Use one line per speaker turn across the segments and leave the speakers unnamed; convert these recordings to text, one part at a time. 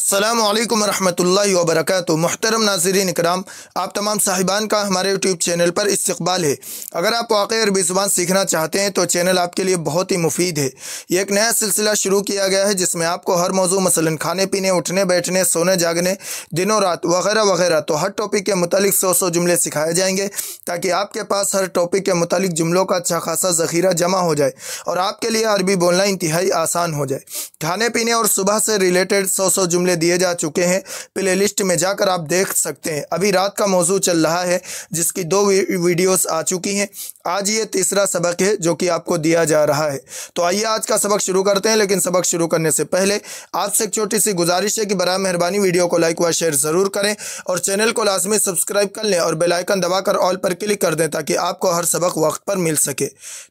अस्सलामु अलैकुम रहमतुल्लाहि व बरकातुहू। मुहतरम नाज़रीन इकराम, आप तमाम साहिबान का हमारे यूट्यूब चैनल पर इस्तक़बाल है। अगर आप वाक़ई अरबी ज़ुबान सीखना चाहते हैं तो चैनल आपके लिए बहुत ही मुफीद है। ये एक नया सिलसिला शुरू किया गया है जिसमें आपको हर मौजू मसलन खाने पीने, उठने बैठने, सोने जागने, दिनों रात वगैरह वगैरह, तो हर टॉपिक के मुतालिक 100 जुमले सिखाए जाएंगे ताकि आपके पास हर टॉपिक के मुतालिक जुमलों का अच्छा खासा ज़ख़ीरा जमा हो जाए और आपके लिए अरबी बोलना इंतहाई आसान हो जाए। खाने पीने और सुबह से रिलेटेड 100 जुमले दिए जा चुके हैं, प्ले लिस्ट में जाकर आप देख सकते हैं। अभी रात का मौजू चल रहा है जिसकी 2 वीडियोस आ चुकी हैं। आज ये तीसरा सबक है जो कि आपको दिया जा रहा है। तो आइए आज का सबक शुरू करते हैं, लेकिन सबक शुरू करने से पहले आपसे एक छोटी सी गुजारिश है कि बराए मेहरबानी वीडियो को लाइक व शेयर ज़रूर करें और चैनल को लाजमी सब्सक्राइब कर लें और बेल आइकन दबाकर ऑल पर क्लिक कर दें ताकि आपको हर सबक वक्त पर मिल सके।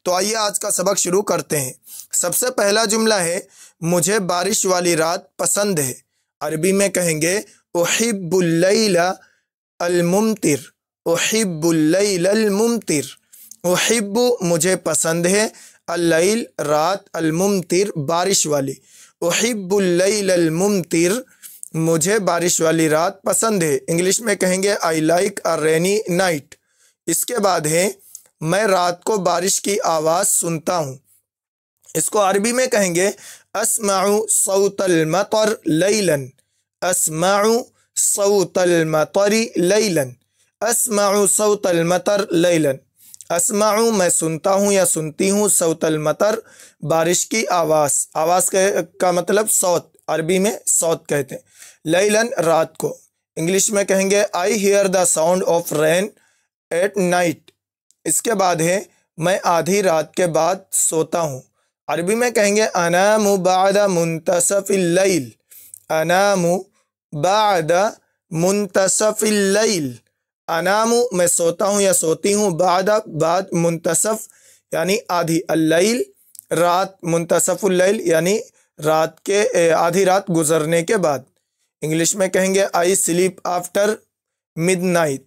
तो आइए आज का सबक शुरू करते हैं। सबसे पहला जुमला है, मुझे बारिश वाली रात पसंद है। अरबी में कहेंगे उहिब्बुल लैला अल मुमतिर। उहिब्बुल लैला अल मुमतिर। उहिब्बु मुझे पसंद है, अल लैल रात, अल मुमतिर बारिश वाली। उहिब्बुल लैला अल मुमतिर मुझे बारिश वाली रात पसंद है। इंग्लिश में कहेंगे I like a rainy night. इसके बाद है, मैं रात को बारिश की आवाज़ सुनता हूँ। इसको अरबी में कहेंगे अस्माउ सौतल मतर लैलन। अस्माउ सौतल मतरी लैलन। अस्माउ सौतल मतर लैलन। अस्माउ मैं सुनता हूँ या सुनती हूँ, सौतल मतर बारिश की आवाज़। आवाज़ का मतलब सौत, अरबी में सौत कहते हैं। लैलन रात को। इंग्लिश में कहेंगे I hear the sound of rain eight night. इसके बाद है, मैं आधी रात के बाद सोता हूँ। अरबी में कहेंगे अनामु बादा मुंतसफिल लैल। अनामु बादा मुंतसफिल लैल। अनामु मैं सोता हूँ या सोती हूँ, बादा बाद मुंतसफ यानी आधी, अल-लैल रात, मुंतसफुल लैल यानी रात के आधी रात गुजरने के बाद। इंग्लिश में कहेंगे आई स्लीप आफ्टर मिडनाइट।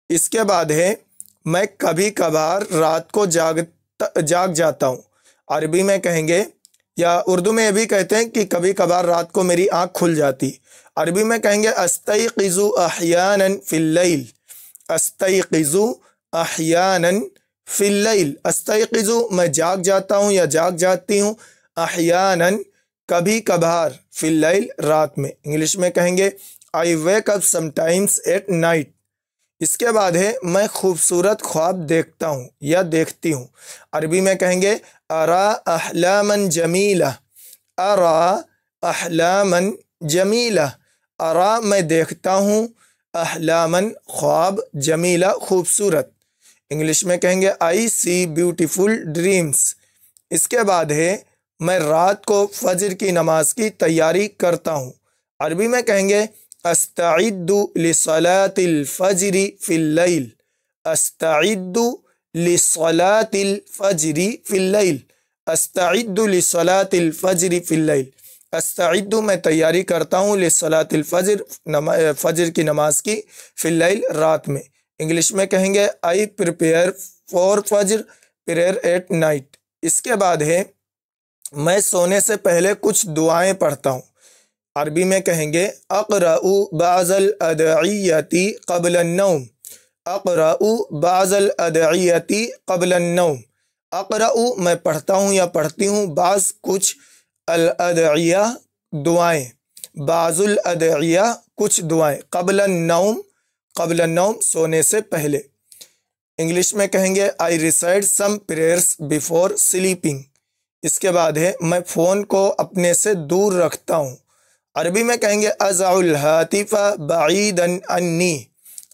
इसके बाद है, मैं कभी कभार रात को जाग जाता हूँ। अरबी में कहेंगे या उर्दू में ये भी कहते हैं कि कभी कभार रात को मेरी आँख खुल जाती। अरबी में कहेंगे अस्तैक़िज़ु अहयानन फिल लैल। अस्तैक़िज़ु अहयानन फिल लैल। अस्तैक़िज़ु मैं जाग जाता हूँ या जाग जाती हूँ, अहयानन कभी कभार, फिल लैल रात में। इंग्लिश में कहेंगे I wake up sometimes at night. इसके बाद है, मैं खूबसूरत ख्वाब देखता हूँ या देखती हूँ। अरबी में कहेंगे अरा अहलामन जमीला। अरा अहलामन जमीला। अरा मैं देखता हूँ, अहलामन ख्वाब, जमीला खूबसूरत। इंग्लिश में कहेंगे आई सी ब्यूटीफुल ड्रीम्स। इसके बाद है, मैं रात को फजर की नमाज की तैयारी करता हूँ। अरबी में कहेंगे अस्तइद्दु लिसलातिल फजरी फिल लैल। अस्तइद्दु लिसलातिल फजरी फिल लैल। अस्तइद्दु लिसलातिल फजरी फिल लैल। अस्तइद्दु मैं तैयारी करता हूँ, लिसलातिल फजर फजर की नमाज की, फिल लैल रात में। इंग्लिश में कहेंगे आई प्रिपेयर फॉर फजर, प्रेयर एट नाइट। इसके बाद है, मैं सोने से पहले कुछ दुआएं पढ़ता हूँ। अरबी में कहेंगे अक़रअु बाज़ल अदइयती क़ब्ल अन्नौम। अक़रअु बाज़ल अदइयती क़ब्ल अन्नौम। अक़रअु मैं पढ़ता हूँ या पढ़ती हूँ, बाज़ कुछ, अल अदइया दुआएं, बाज़ुल अदइया कुछ दुआएं, क़ब्ल अन्नौम, क़ब्ल अन्नौम सोने से पहले। इंग्लिश में कहेंगे आई रिसाइट सम प्रेयर्स बिफोर स्लीपिंग। इसके बाद है, मैं फ़ोन को अपने से दूर रखता हूँ। अरबी में कहेंगे अज़उल हातिफ़ा बईदन अन्नी।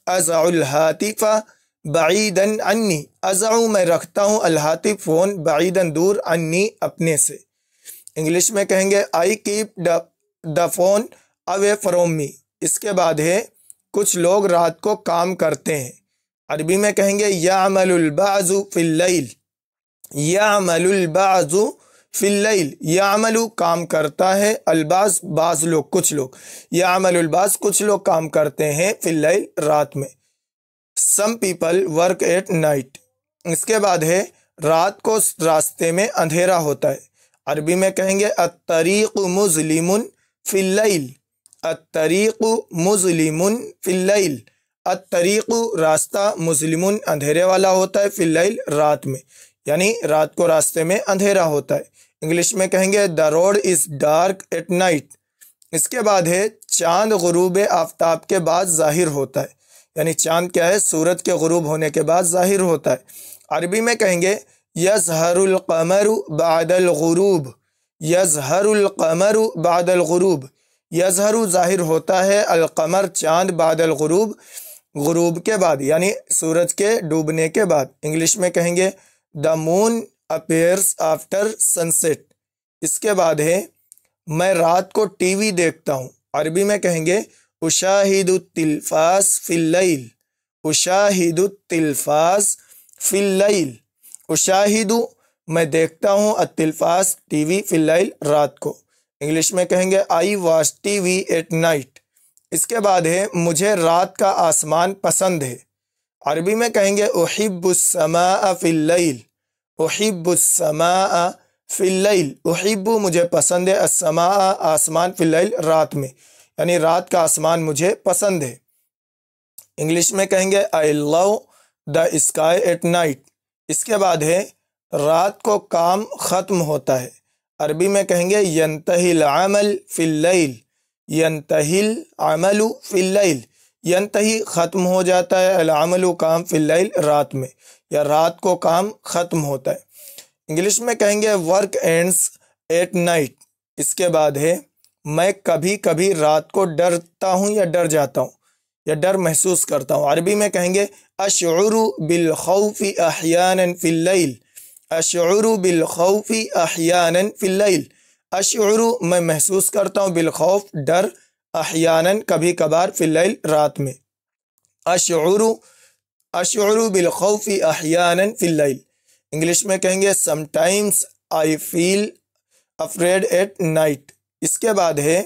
अज़उल हातिफ़ा बईदन अन्नी। अज़उ मैं रखता हूँ, अल हातिफ़ फ़ोन, बईदन दूर, अन्नी अपने से। इंग्लिश में कहेंगे I keep the phone away from me. इसके बाद है, कुछ लोग रात को काम करते हैं। अरबी में कहेंगे यामलुल बाज़ु फिल लैल। यामलुल बाज़ु फिल लैल। यामलु काम करता है, अलबाज बाज लोग, कुछ लोग। यामलुल बाज कुछ लोग काम करते हैं, फिल लैल रात में। Some people work at night. इसके बाद है, रात को रास्ते में अंधेरा होता है। अरबी में कहेंगे अत्तरीक़ु मुज़लिमुन फिल लैल। الطریق مظلم فی اللیل، الطریق راستہ، مظلم اندھیرے والا ہوتا ہے، فی اللیل رات میں، یعنی رات کو راستے میں اندھیرا ہوتا ہے۔ انگلش میں کہیں گے the road is dark at night۔ اس کے بعد ہے چاند غروب آفتاب کے بعد ظاہر ہوتا ہے، یعنی چاند کیا ہے؟ سورج کے غروب ہونے کے بعد ظاہر ہوتا ہے۔ عربی میں کہیں گے یظہر القمر بعد الغروب، یظہر القمر بعد الغروب، یظہر ظاہر ہوتا ہے، القمر چاند، بعد الغروب غروب کے بعد، یعنی سورج کے ڈوبنے کے بعد۔ انگلش میں کہیں گے the moon appears after sunset۔ اس کے بعد ہے میں رات کو ٹی وی دیکھتا ہوں، عربی میں کہیں گے اشاہد التلفاز فی اللیل، اشاہد التلفاز فی اللیل، اشاہد میں دیکھتا ہوں، التلفاز ٹی وی، فی اللیل رات کو۔ انگلش میں کہیں گے I watch TV at night night. اس کے بعد ہے مجھے رات کا آسمان پسند ہے، عربی میں کہیں گے احب السماء فی اللیل، احب السماء فی اللیل، احب مجھے پسند ہے، السماء آسمان، فی اللیل رات میں، یعنی رات کا آسمان مجھے پسند ہے۔ انگلش میں کہیں گے I love the sky at night۔ اس کے بعد ہے رات کو کام ختم ہوتا ہے، عربی میں کہیں گے ینتہی العمل فی اللیل، ینتہی العمل فی اللیل، ینتہی ختم ہو جاتا ہے، العمل کام، فی اللیل رات میں، یا رات کو کام ختم ہوتا ہے۔ انگلش میں کہیں گے ورک اینڈز ایٹ نائٹ۔ اس کے بعد ہے میں کبھی کبھی رات کو ڈرتا ہوں یا ڈر جاتا ہوں یا ڈر محسوس کرتا ہوں، عربی میں کہیں گے اشعر بالخوف احیانا فی اللیل، اشعر بالخوف احیانا فی اللیل، اشعر میں محسوس کرتا ہوں، بالخوف ڈر، احیانا کبھی کبھار، فی اللیل رات میں، اشعر بالخوف احیانا فی اللیل۔ انگلش میں کہیں گے sometimes I feel afraid at night. اس کے بعد ہے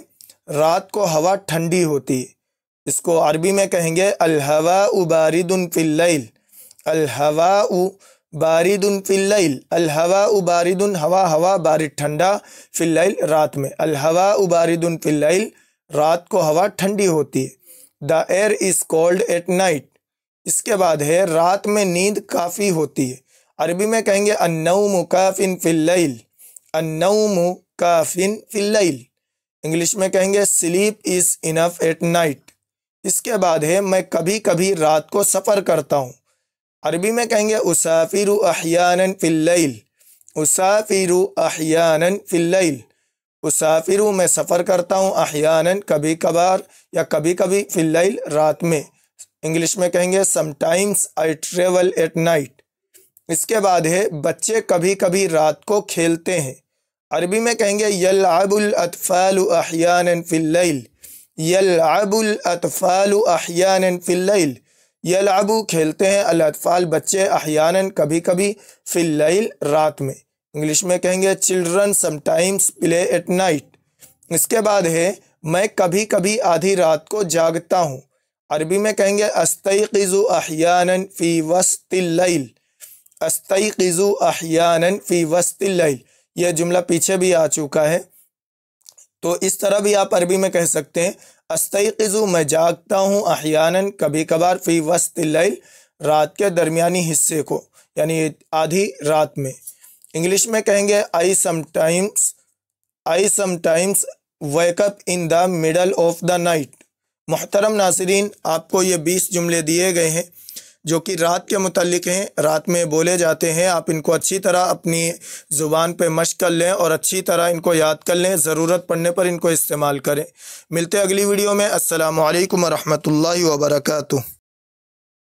رات کو ہوا ٹھنڈی ہوتی ہے، اس کو عربی میں کہیں گے الہواء بارد فی اللیل، الہواء بارد فی اللیل، الہواء بارد ہوا بارد ٹھنڈا، فی اللیل رات میں، الہواء بارد فی اللیل رات کو ہوا ٹھنڈی ہوتی ہے۔ the air is cold at night۔ اس کے بعد ہے رات میں نیند کافی ہوتی ہے، عربی میں کہیں گے النوم کاف فی اللیل، النوم کاف فی اللیل۔ انگلش میں کہیں گے sleep is enough at night. اس کے بعد ہے میں کبھی کبھی رات کو سفر کرتا ہوں، عربی میں کہیں گے اسافر احیانا فی اللیل، اسافر احیانا فی اللیل، اسافر میں سفر کرتا ہوں، احیانا کبھی کبھار یا کبھی کبھی، فی اللیل رات میں۔ انگلش میں کہیں گے sometimes I travel at night. اس کے بعد ہے بچے کبھی کبھی رات کو کھیلتے ہیں، عربی میں کہیں گے یلعب الاطفال احیانا فی اللیل، یلعب الاطفال احیانا فی اللیل، یلعب کھیلتے ہیں، الاطفال بچے، احیانا کبھی کبھی، فی اللیل رات میں۔ انگلش میں کہیں گے children sometimes play at night. اس کے بعد ہے میں کبھی کبھی آدھی رات کو جاگتا ہوں، عربی میں کہیں گے استیقظ احیانا فی وسط اللیل، استیقظ احیانا فی وسط اللیل۔ یہ جملہ پیچھے بھی آ چکا ہے، تو اس طرح بھی آپ عربی میں کہہ سکتے ہیں استیقظ میں جاگتا ہوں، احیانا کبھی کبھار، فی وسط اللیل رات کے درمیانی حصے کو، یعنی آدھی رات میں۔ انگلش میں کہیں گے I sometimes wake up in the middle of the night. محترم ناظرین، آپ کو یہ 20 جملے دیے گئے ہیں جو کہ رات کے متعلق ہیں، رات میں بولے جاتے ہیں۔ آپ ان کو اچھی طرح اپنی زبان پہ مشق کر لیں اور اچھی طرح ان کو یاد کر لیں، ضرورت پڑنے پر ان کو استعمال کریں۔ ملتے اگلی ویڈیو میں۔ السلام علیکم ورحمۃ اللہ وبرکاتہ۔